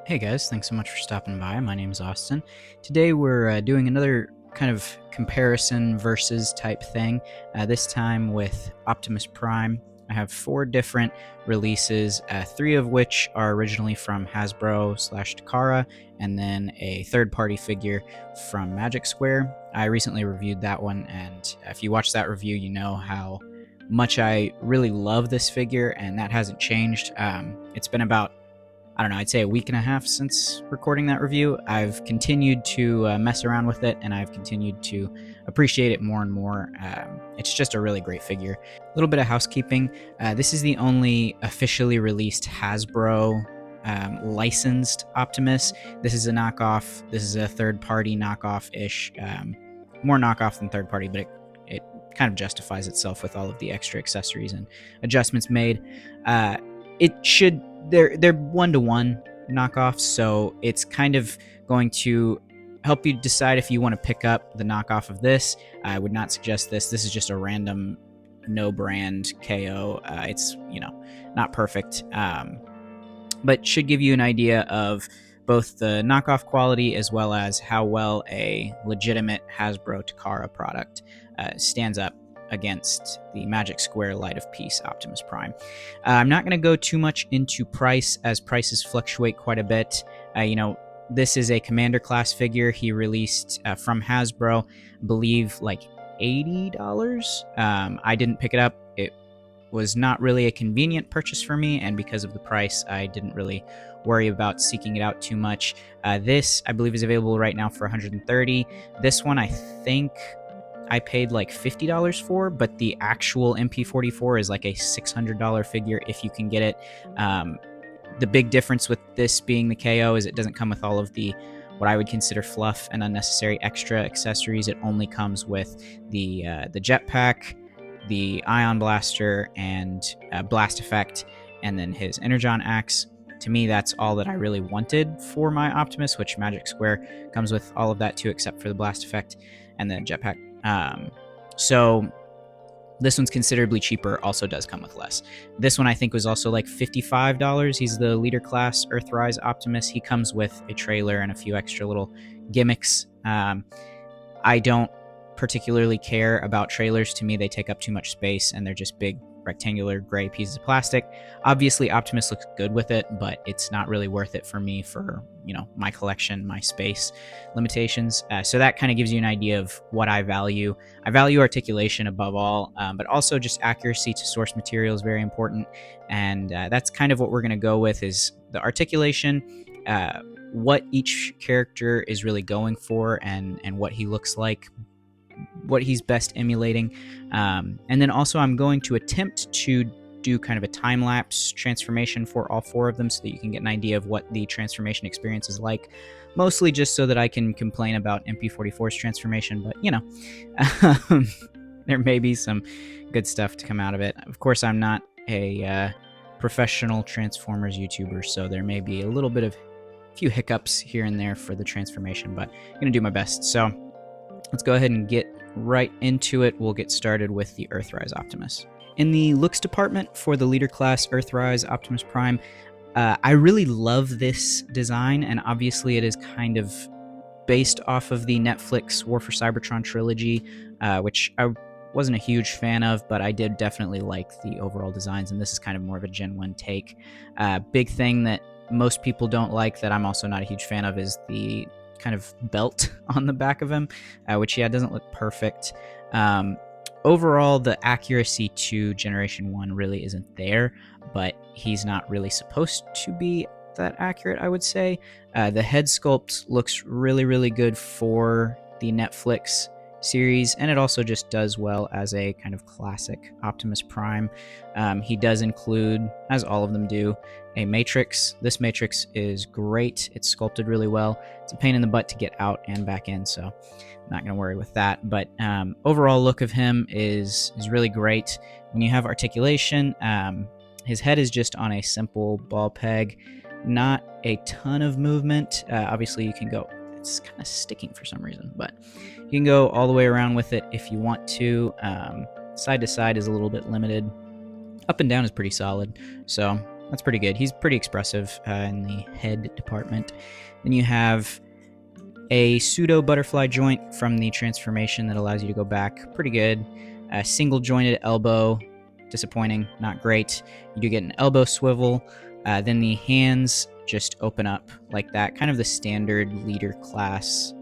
Hey guys, thanks so much for stopping by. My name is Austin. Today we're doing another kind of comparison versus type thing, this time with Optimus Prime. I have 4 different releases, 3 of which are originally from Hasbro/Takara, and then a third-party figure from Magic Square. I recently reviewed that one, and if you watch that review, you know how much I really love this figure, and that hasn't changed. It's been about I'd say a week and a half since recording that review. I've continued to mess around with it, and I've continued to appreciate it more and more. It's just a really great figure. A little bit of housekeeping. This is the only officially released Hasbro licensed Optimus. This is a knockoff. This is a third-party knockoff-ish. More knockoff than third-party, but it kind of justifies itself with all of the extra accessories and adjustments made. They're one-to-one knockoffs, so it's kind of going to help you decide if you want to pick up the knockoff of this. I would not suggest this. This is just a random no brand KO. It's not perfect, but should give you an idea of both the knockoff quality as well as how well a legitimate Hasbro Takara product stands up against the Magic Square Light of Peace Optimus Prime. I'm not going to go too much into price, as prices fluctuate quite a bit. This is a Commander class figure he released from Hasbro, I believe like $80. I didn't pick it up. It was not really a convenient purchase for me, and because of the price, I didn't really worry about seeking it out too much. This, I believe, is available right now for $130. This one, I think I paid like $50 for, but the actual MP44 is like a $600 figure if you can get it. The big difference with this being the KO is it doesn't come with all of the what I would consider fluff and unnecessary extra accessories. It only comes with the jetpack, the ion blaster, and blast effect, and then his energon axe. To me, that's all that I really wanted for my Optimus, which Magic Square comes with all of that too, except for the blast effect and the jetpack. So this one's considerably cheaper, also does come with less. This one I think was also like $55. He's the leader class Earthrise Optimus. He comes with a trailer and a few extra little gimmicks. I don't particularly care about trailers. To me, they take up too much space and they're just big rectangular gray pieces of plastic. Obviously, Optimus looks good with it, but it's not really worth it for me for, my collection, my space limitations. So that kind of gives you an idea of what I value. I value articulation above all, but also just accuracy to source material is very important. And that's kind of what we're going to go with is the articulation, what each character is really going for and what he looks like, what he's best emulating. And then also I'm going to attempt to do kind of a time-lapse transformation for all 4 of them so that you can get an idea of what the transformation experience is like, mostly just so that I can complain about MP44's transformation, but there may be some good stuff to come out of it. Of course, I'm not a professional Transformers YouTuber, so there may be a little bit of few hiccups here and there for the transformation, but I'm going to do my best. So let's go ahead and get right into it. We'll get started with the Earthrise Optimus. In the looks department for the leader class Earthrise Optimus Prime, I really love this design, and obviously it is kind of based off of the Netflix War for Cybertron trilogy, which I wasn't a huge fan of, but I did definitely like the overall designs, and this is kind of more of a Gen 1 take. Big thing that most people don't like that I'm also not a huge fan of is the kind of belt on the back of him, which doesn't look perfect. Overall, the accuracy to Generation 1 really isn't there, but he's not really supposed to be that accurate, I would say. The head sculpt looks really, really good for the Netflix series, and it also just does well as a kind of classic Optimus Prime. He does include, as all of them do, a matrix. This matrix is great. It's sculpted really well. It's a pain in the butt to get out and back in, so I'm not going to worry with that. But overall look of him is really great. When you have articulation, his head is just on a simple ball peg, not a ton of movement. Obviously, you can go. It's kind of sticking for some reason, but you can go all the way around with it if you want to. Side to side is a little bit limited. Up and down is pretty solid. So that's pretty good. He's pretty expressive in the head department. Then you have a pseudo butterfly joint from the transformation that allows you to go back. Pretty good. A single jointed elbow. Disappointing. Not great. You do get an elbow swivel. Then the hands just open up like that. Kind of the standard leader class.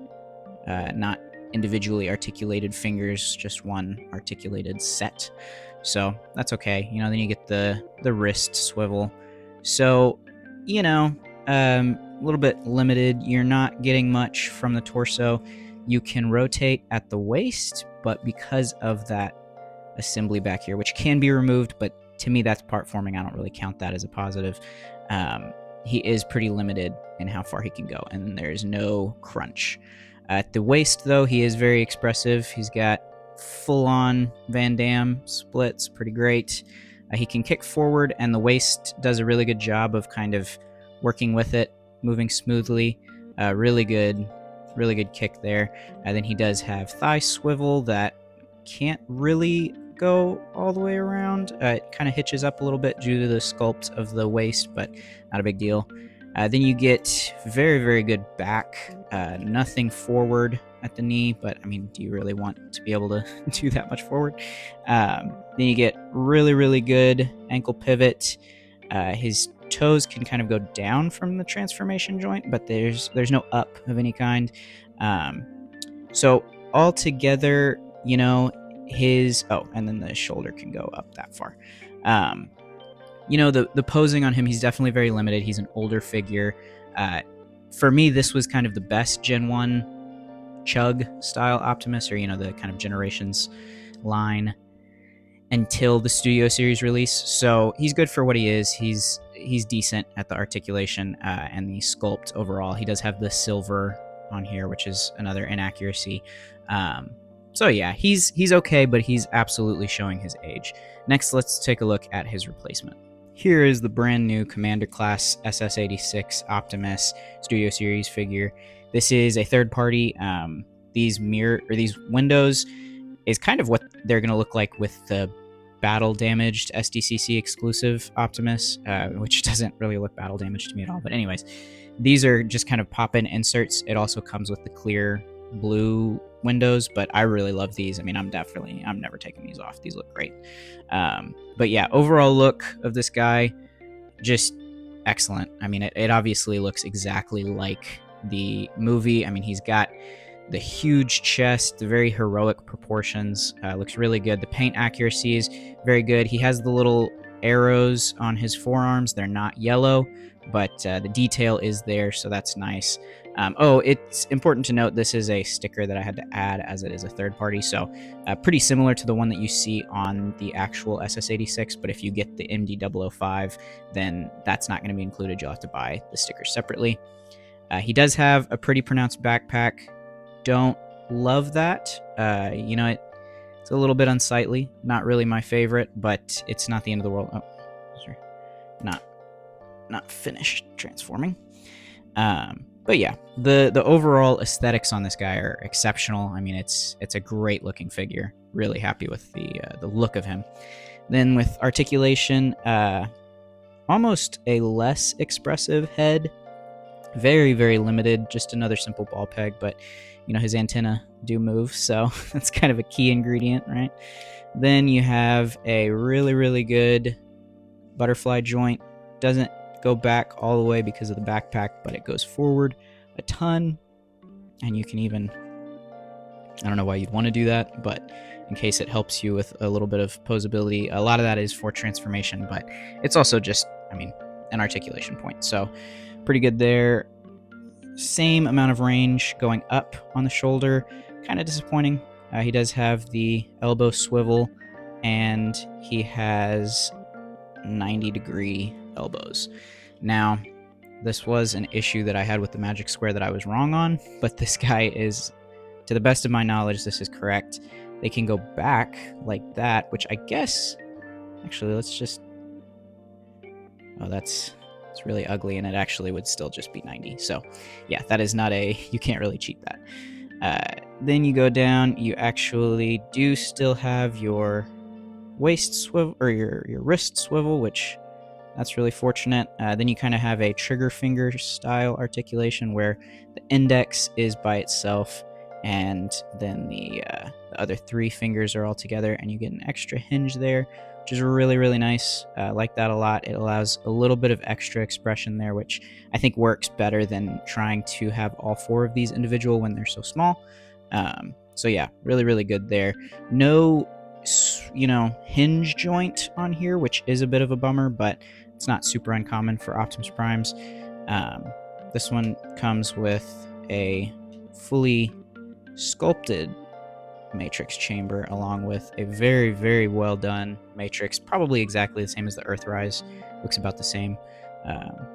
Not individually articulated fingers, just one articulated set. So that's okay. Then you get the wrist swivel. So, a little bit limited. You're not getting much from the torso. You can rotate at the waist, but because of that assembly back here, which can be removed, but to me that's part forming. I don't really count that as a positive. He is pretty limited in how far he can go, and there's no crunch. At the waist, though, he is very expressive. He's got full-on Van Damme splits, pretty great. He can kick forward, and the waist does a really good job of kind of working with it, moving smoothly. Really good kick there. Then he does have thigh swivel that can't really go all the way around. It kind of hitches up a little bit due to the sculpt of the waist, but not a big deal. Then you get very, very good back. Nothing forward at the knee, but I mean, do you really want to be able to do that much forward? Then you get really, really good ankle pivot. His toes can kind of go down from the transformation joint, but there's no up of any kind. So altogether, and then the shoulder can go up that far. The posing on him, he's definitely very limited. He's an older figure. For me, this was kind of the best Gen 1 Chug style Optimus, or the kind of Generations line until the Studio Series release. So he's good for what he is. He's decent at the articulation and the sculpt overall. He does have the silver on here, which is another inaccuracy. So yeah, he's okay, but he's absolutely showing his age. Next, let's take a look at his replacement. Here is the brand new Commander Class SS86 Optimus Studio Series figure. This is a third party. These windows is kind of what they're going to look like with the battle damaged SDCC exclusive Optimus, which doesn't really look battle damaged to me at all. But anyways, these are just kind of pop-in inserts. It also comes with the clear blue windows, but I really love these. I mean, I'm never taking these off. These look great. But yeah, overall look of this guy, just excellent. I mean, it obviously looks exactly like the movie. I mean, he's got the huge chest, the very heroic proportions. Looks really good. The paint accuracy is very good. He has the little arrows on his forearms. They're not yellow, but the detail is there, so that's nice. It's important to note this is a sticker that I had to add as it is a third party, so pretty similar to the one that you see on the actual SS86, but if you get the MD005, then that's not going to be included. You'll have to buy the stickers separately. He does have a pretty pronounced backpack. Don't love that. It's a little bit unsightly. Not really my favorite, but it's not the end of the world. Oh, sorry. Not finished transforming. But yeah, the overall aesthetics on this guy are exceptional. I mean, it's a great looking figure. Really happy with the look of him. Then with articulation, almost a less expressive head. Very, very limited. Just another simple ball peg, but his antenna do move, so that's kind of a key ingredient, right? Then you have a really, really good butterfly joint. Doesn't go back all the way because of the backpack, but it goes forward a ton, and you can even, I don't know why you'd want to do that, but in case it helps you with a little bit of posability, a lot of that is for transformation, but it's also just, an articulation point, so pretty good there. Same amount of range going up on the shoulder. Kind of disappointing. He does have the elbow swivel, and he has 90-degree elbows. Now, this was an issue that I had with the Magic Square that I was wrong on, but this guy is, to the best of my knowledge, this is correct. They can go back like that, which I guess, actually, let's just, it's really ugly, and it actually would still just be 90. So yeah, that is not you can't really cheat that. Then you go down, you actually do still have your waist swivel, or your wrist swivel, which That's really fortunate. Then you kind of have a trigger finger style articulation where the index is by itself, and then the other 3 fingers are all together, and you get an extra hinge there, which is really, really nice. I like that a lot. It allows a little bit of extra expression there, which I think works better than trying to have all 4 of these individual when they're so small. So yeah, really, really good there. No, hinge joint on here, which is a bit of a bummer, but it's not super uncommon for Optimus Primes. This one comes with a fully sculpted matrix chamber along with a very, very well done matrix, probably exactly the same as the Earthrise. Looks about the same,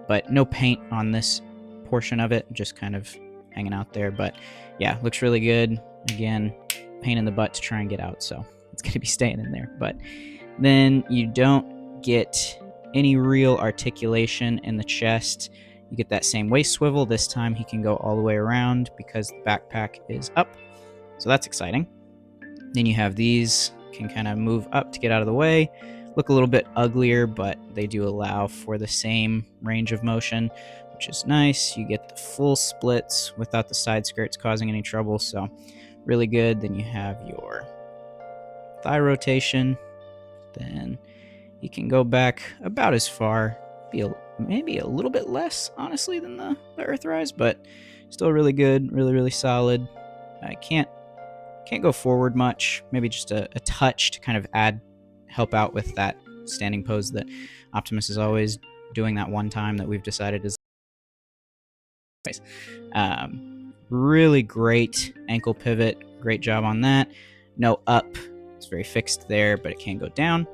but no paint on this portion of it, just kind of hanging out there. But yeah, looks really good. Again, pain in the butt to try and get out, so it's going to be staying in there. But then you don't get any real articulation in the chest. You get that same waist swivel. This time he can go all the way around because the backpack is up, so that's exciting. Then you have these, can kind of move up to get out of the way. Look a little bit uglier, but they do allow for the same range of motion, which is nice. You get the full splits without the side skirts causing any trouble, so really good. Then you have your thigh rotation. Then you can go back about as far, maybe a little bit less, honestly, than the Earthrise, but still really good, really, really solid. I can't go forward much, maybe just a touch to kind of help out with that standing pose that Optimus is always doing that one time that we've decided is really great ankle pivot, great job on that. No up, it's very fixed there, but it can go down.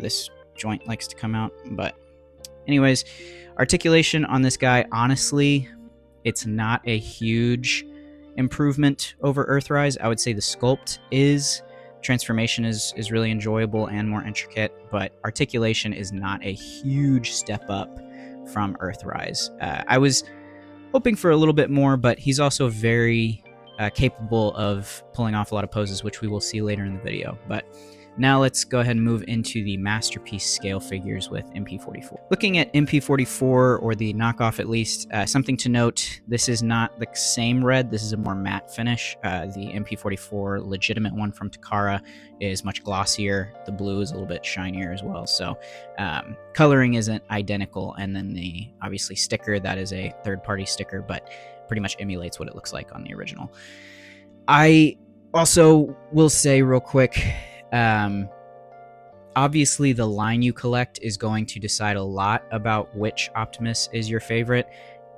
This joint likes to come out, but anyways, articulation on this guy, honestly, it's not a huge improvement over Earthrise. I would say the sculpt is. Transformation is really enjoyable and more intricate, but articulation is not a huge step up from Earthrise. I was hoping for a little bit more, but he's also very capable of pulling off a lot of poses, which we will see later in the video. But now let's go ahead and move into the Masterpiece scale figures with MP44. Looking at MP44, or the knockoff at least, something to note, this is not the same red, this is a more matte finish. The MP44 legitimate one from Takara is much glossier, the blue is a little bit shinier as well, so coloring isn't identical, and then the, obviously, sticker, that is a third-party sticker, but pretty much emulates what it looks like on the original. I also will say real quick, obviously the line you collect is going to decide a lot about which Optimus is your favorite.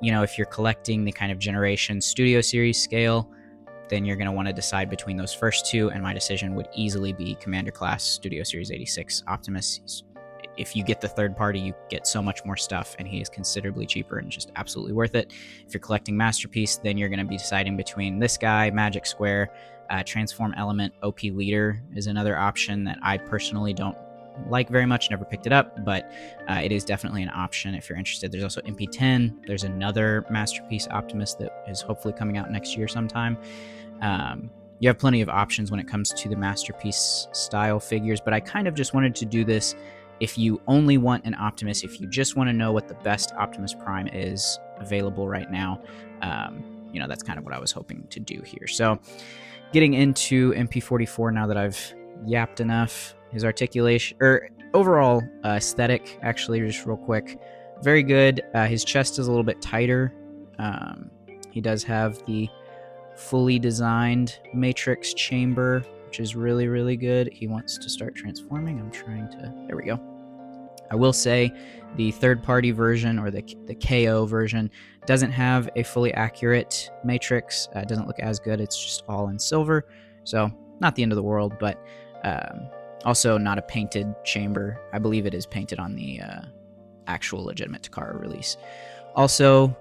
You know, if you're collecting the kind of Generation Studio Series scale, then you're going to want to decide between those first 2, and my decision would easily be Commander Class Studio Series 86 Optimus. If you get the third party, you get so much more stuff, and he is considerably cheaper and just absolutely worth it. If you're collecting Masterpiece, then you're going to be deciding between this guy, Magic Square, Transform Element, OP Leader is another option that I personally don't like very much, never picked it up, but it is definitely an option if you're interested. There's also MP10. There's another Masterpiece Optimus that is hopefully coming out next year sometime. You have plenty of options when it comes to the Masterpiece style figures, but I kind of just wanted to do this if you only want an Optimus, if you just want to know what the best Optimus Prime is available right now. That's kind of what I was hoping to do here. So getting into MP44 now that I've yapped enough, his articulation, or overall aesthetic, actually, just real quick, very good. His chest is a little bit tighter. He does have the fully designed matrix chamber, which is really, really good. He wants to start transforming. I'm trying to... There we go. I will say the third-party version, or the KO version, doesn't have a fully accurate matrix. It doesn't look as good. It's just all in silver. So not the end of the world, but also not a painted chamber. I believe it is painted on the actual legitimate Takara release. Also,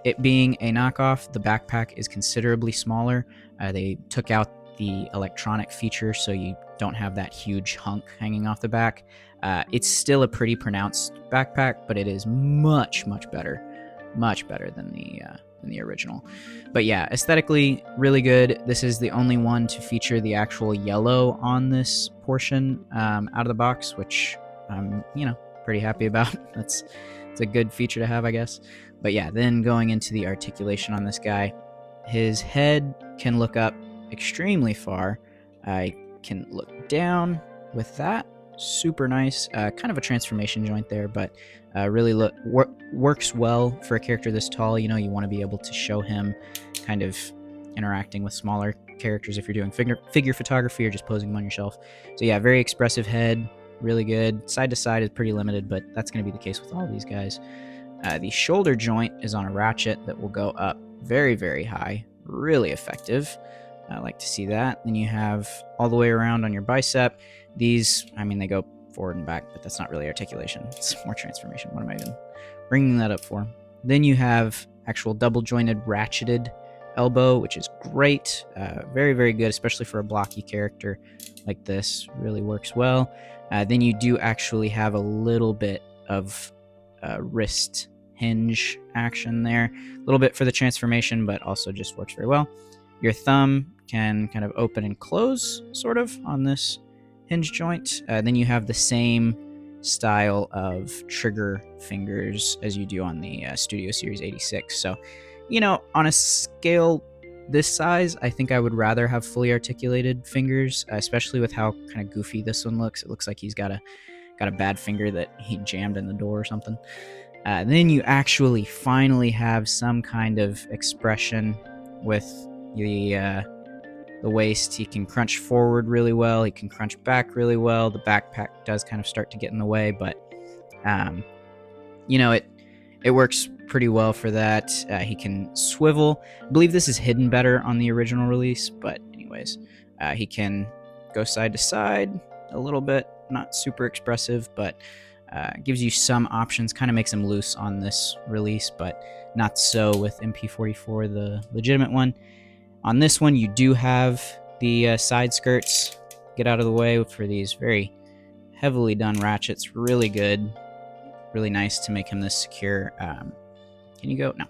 it being a knockoff, the backpack is considerably smaller. They took out the electronic feature, so you don't have that huge hunk hanging off the back. It's still a pretty pronounced backpack, but it is much, much better than the original. But yeah, aesthetically, really good. This is the only one to feature the actual yellow on this portion out of the box, which I'm, pretty happy about. It's a good feature to have, I guess. But yeah, then going into the articulation on this guy, his head can look up extremely far. I can look down with that. Super nice. Kind of a transformation joint there, but really works well for a character this tall. You want to be able to show him kind of interacting with smaller characters if you're doing figure photography or just posing them on your shelf. So yeah, very expressive head, really good. Side to side is pretty limited, but that's going to be the case with all these guys. The shoulder joint is on a ratchet that will go up very, very high. Really effective. I like to see that. Then you have all the way around on your bicep. These, they go forward and back, but that's not really articulation. It's more transformation. What am I even bringing that up for? Then you have actual double jointed ratcheted elbow, which is great. Very, very good, especially for a blocky character like this. Really works well. Then you do actually have a little bit of wrist hinge action there. A little bit for the transformation, but also just works very well. Your thumb can kind of open and close, sort of, on this hinge joint. Then you have the same style of trigger fingers as you do on the Studio Series 86. So, on a scale this size, I think I would rather have fully articulated fingers, especially with how kind of goofy this one looks. It looks like he's got a bad finger that he jammed in the door or something. Then you actually finally have some kind of expression with the waist. He can crunch forward really well. He can crunch back really well. The backpack does kind of start to get in the way, but it works pretty well for that. He can swivel. I believe this is hidden better on the original release, but anyways, he can go side to side a little bit. Not super expressive, but gives you some options. Kind of makes him loose on this release, but not so with MP44, the legitimate one. On this one, you do have the side skirts. Get out of the way for these very heavily done ratchets. Really good. Really nice to make him this secure. Can you go? No.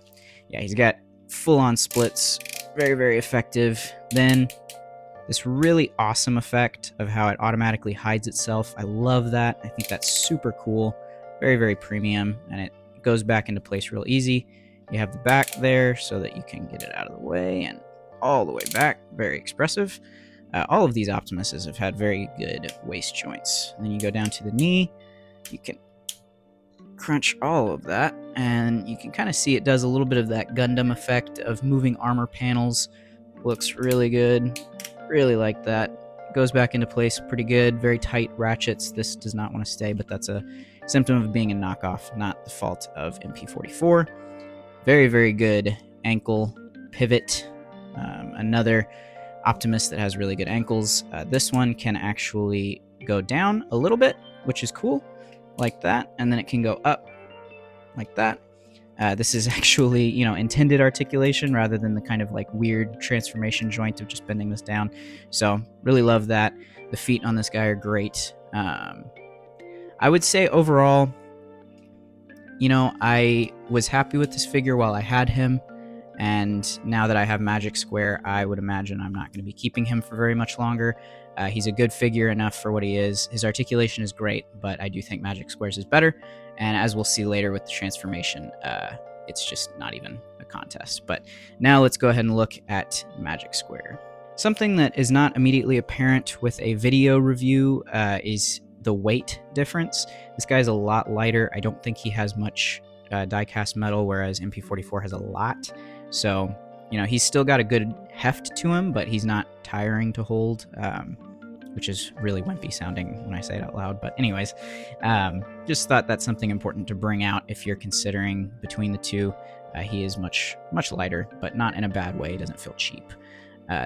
Yeah, he's got full-on splits. Very, very effective. Then this really awesome effect of how it automatically hides itself. I love that. I think that's super cool. Very, very premium, and it goes back into place real easy. You have the back there so that you can get it out of the way and all the way back. Very expressive. All of these Optimuses have had very good waist joints. And then you go down to the knee. You can crunch all of that, and you can kind of see it does a little bit of that Gundam effect of moving armor panels. Looks really good. Really like that. Goes back into place pretty good. Very tight ratchets. This does not want to stay, but that's a symptom of being a knockoff, not the fault of MP44. Very, very good ankle pivot. Another Optimus that has really good ankles. This one can actually go down a little bit, which is cool, like that, and then it can go up like that. This is actually, intended articulation rather than the kind of like weird transformation joint of just bending this down. So really love that. The feet on this guy are great. I would say overall, I was happy with this figure while I had him. And now that I have Magic Square, I would imagine I'm not going to be keeping him for very much longer. He's a good figure enough for what he is. His articulation is great, but I do think Magic Squares is better. And as we'll see later with the transformation, it's just not even a contest. But now let's go ahead and look at Magic Square. Something that is not immediately apparent with a video review is the weight difference. This guy's a lot lighter. I don't think he has much die-cast metal, whereas MP44 has a lot. So, he's still got a good heft to him, but he's not tiring to hold, which is really wimpy sounding when I say it out loud. But anyways, just thought that's something important to bring out if you're considering between the two. He is much, much lighter, but not in a bad way. He doesn't feel cheap.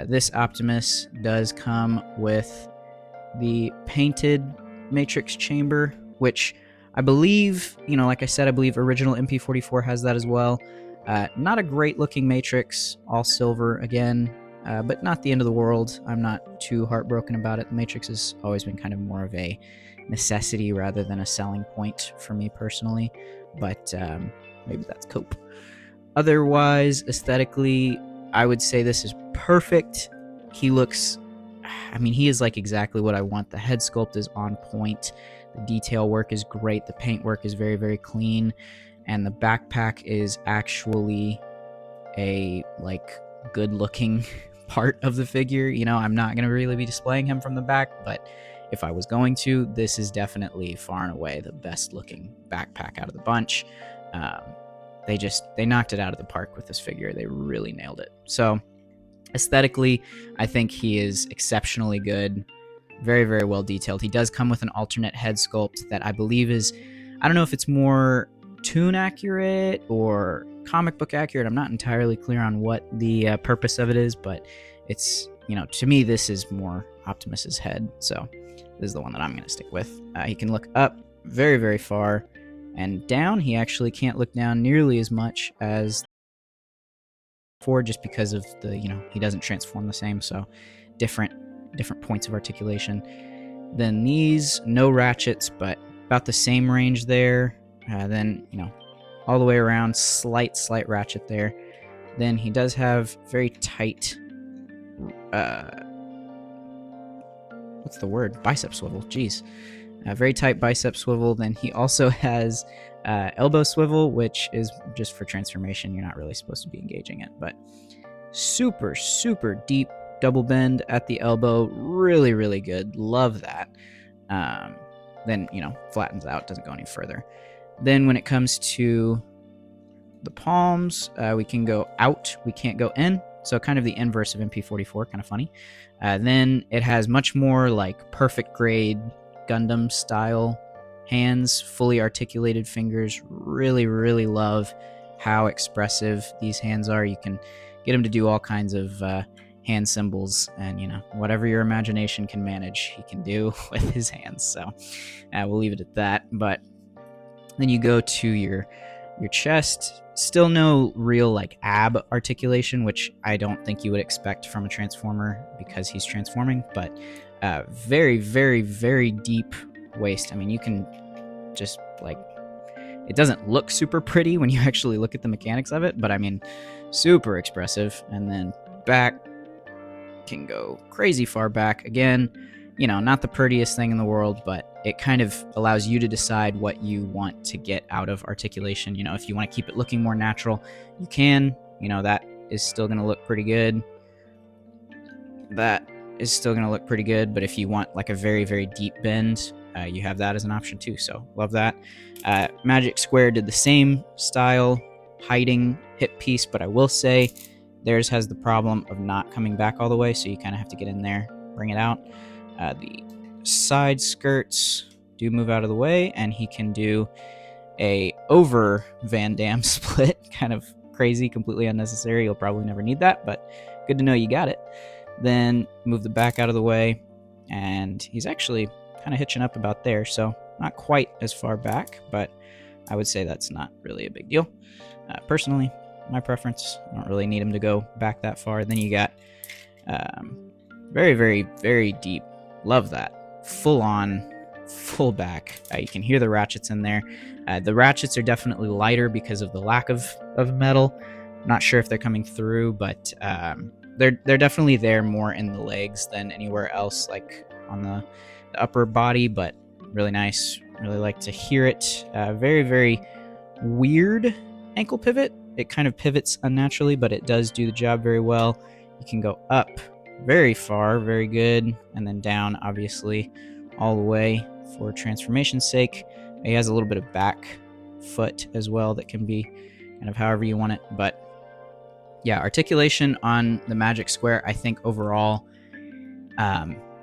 This Optimus does come with the painted Matrix chamber, which I believe, like I said, I believe original MP44 has that as well. Not a great looking Matrix, all silver again, but not the end of the world. I'm not too heartbroken about it. The Matrix has always been kind of more of a necessity rather than a selling point for me personally, but maybe that's cope. Otherwise, aesthetically, I would say this is perfect. He looks, he is like exactly what I want. The head sculpt is on point. The detail work is great. The paint work is very, very clean. And the backpack is actually a good looking part of the figure. I'm not going to really be displaying him from the back, but if I was going to, this is definitely far and away the best looking backpack out of the bunch. They knocked it out of the park with this figure. They really nailed it. So aesthetically, I think he is exceptionally good. Very, very well detailed. He does come with an alternate head sculpt that I believe is, I don't know if it's more toon accurate or comic book accurate. I'm not entirely clear on what the purpose of it is, but it's, to me, this is more Optimus's head. So this is the one that I'm going to stick with. He can look up very, very far, and down, he actually can't look down nearly as much as before, just because of the, he doesn't transform the same. So different points of articulation. Then these, no ratchets, but about the same range there. Then, all the way around, slight ratchet there. Then he does have very tight, what's the word? Bicep swivel. Jeez. Very tight bicep swivel. Then he also has elbow swivel, which is just for transformation. You're not really supposed to be engaging it, but super, super deep double bend at the elbow. Really, really good. Love that. Then, flattens out, doesn't go any further. Then when it comes to the palms, we can go out, we can't go in. So kind of the inverse of MP44, kind of funny. Then it has much more perfect grade Gundam style hands, fully articulated fingers. Really, really love how expressive these hands are. You can get him to do all kinds of hand symbols, and whatever your imagination can manage, he can do with his hands. So we'll leave it at that. But then you go to your chest. Still no real ab articulation, which I don't think you would expect from a Transformer because he's transforming, but very, very, very deep waist. I mean, you can just it doesn't look super pretty when you actually look at the mechanics of it, but I mean, super expressive. And then back can go crazy far back. Again, not the prettiest thing in the world, but it kind of allows you to decide what you want to get out of articulation. If you want to keep it looking more natural, you can. That is still going to look pretty good. But if you want a very, very deep bend, you have that as an option too. So love that. Magic Square did the same style hiding hip piece, but I will say theirs has the problem of not coming back all the way, so you kind of have to get in there, bring it out. The side skirts do move out of the way, and he can do a over Van Damme split. Kind of crazy, completely unnecessary. You'll probably never need that, but good to know you got it. Then move the back out of the way, and he's actually kind of hitching up about there, so not quite as far back, but I would say that's not really a big deal. Personally, my preference, I don't really need him to go back that far. Then you got very, very, very deep. Love that. Full on, full back. You can hear the ratchets in there. The ratchets are definitely lighter because of the lack of metal. Not sure if they're coming through, but they're definitely there more in the legs than anywhere else, on the upper body, but really nice. Really like to hear it. Very, very weird ankle pivot. It kind of pivots unnaturally, but it does do the job very well. You can go up very far, very good, and then down, obviously, all the way for transformation's sake. He has a little bit of back foot as well that can be kind of however you want it, but yeah, articulation on the Magic Square, I think overall,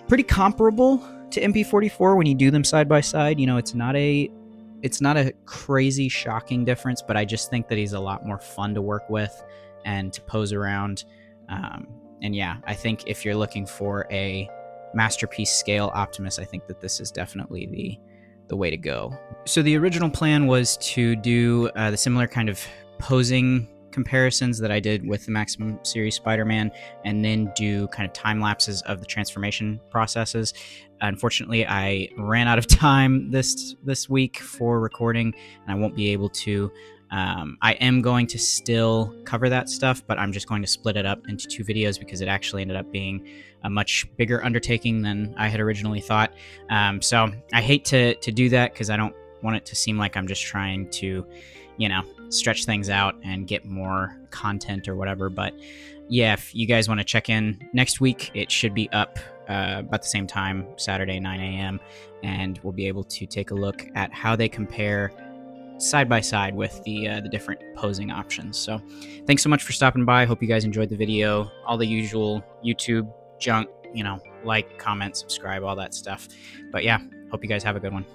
pretty comparable to MP44 when you do them side by side. It's not a crazy shocking difference, but I just think that he's a lot more fun to work with and to pose around. And yeah, I think if you're looking for a masterpiece scale Optimus, I think that this is definitely the way to go. So the original plan was to do the similar kind of posing comparisons that I did with the Maximum Series Spider-Man, and then do kind of time lapses of the transformation processes. Unfortunately, I ran out of time this week for recording, and I won't be able to I am going to still cover that stuff, but I'm just going to split it up into 2 videos because it actually ended up being a much bigger undertaking than I had originally thought. So I hate to do that because I don't want it to seem like I'm just trying to, stretch things out and get more content or whatever. But yeah, if you guys want to check in next week, it should be up about the same time, Saturday, 9 a.m., and we'll be able to take a look at how they compare side by side with the different posing options. So thanks so much for stopping by. Hope you guys enjoyed the video. All the usual YouTube junk, like, comment, subscribe, all that stuff. But yeah, hope you guys have a good one.